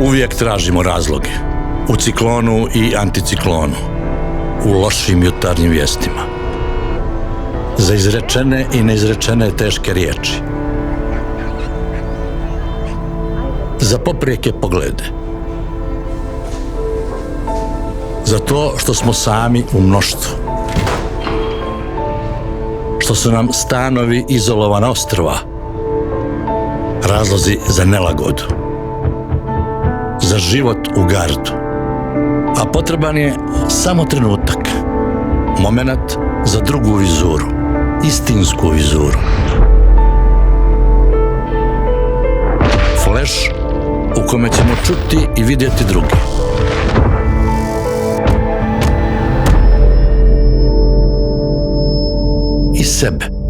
Uvijek tražimo razloge. U ciklonu i anticiklonu. U lošim jutarnjim vijestima. Za izrečene i neizrečene teške riječi. Za poprijeke poglede. Za to što smo sami u mnoštvu. Što su nam stanovi izolovana ostrva. Razlozi za nelagodu. Za život u gardu. A potreban je samo trenutak. Momenat za drugu vizuru. Istinsku vizuru. Flash u kome ćemo čuti i vidjeti druge. I sebe.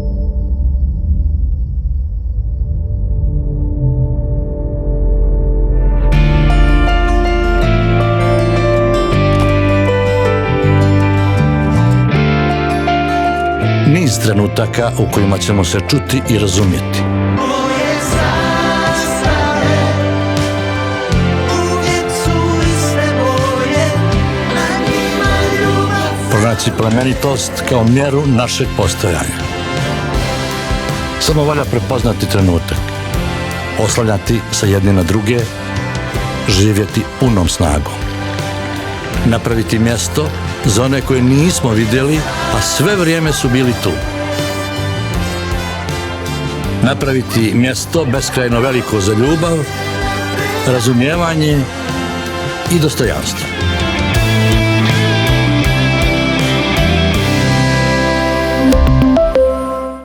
Niz trenutaka u kojima ćemo se čuti i razumjeti. Pronaći plemenitost kao mjeru našeg postojanja. Samo valja prepoznati trenutak, oslanjati sa jedni na druge, živjeti punom snagom. Napraviti mjesto za one koje nismo vidjeli, a sve vrijeme su bili tu. Napraviti mjesto beskrajno veliko za ljubav, razumijevanje i dostojanstvo.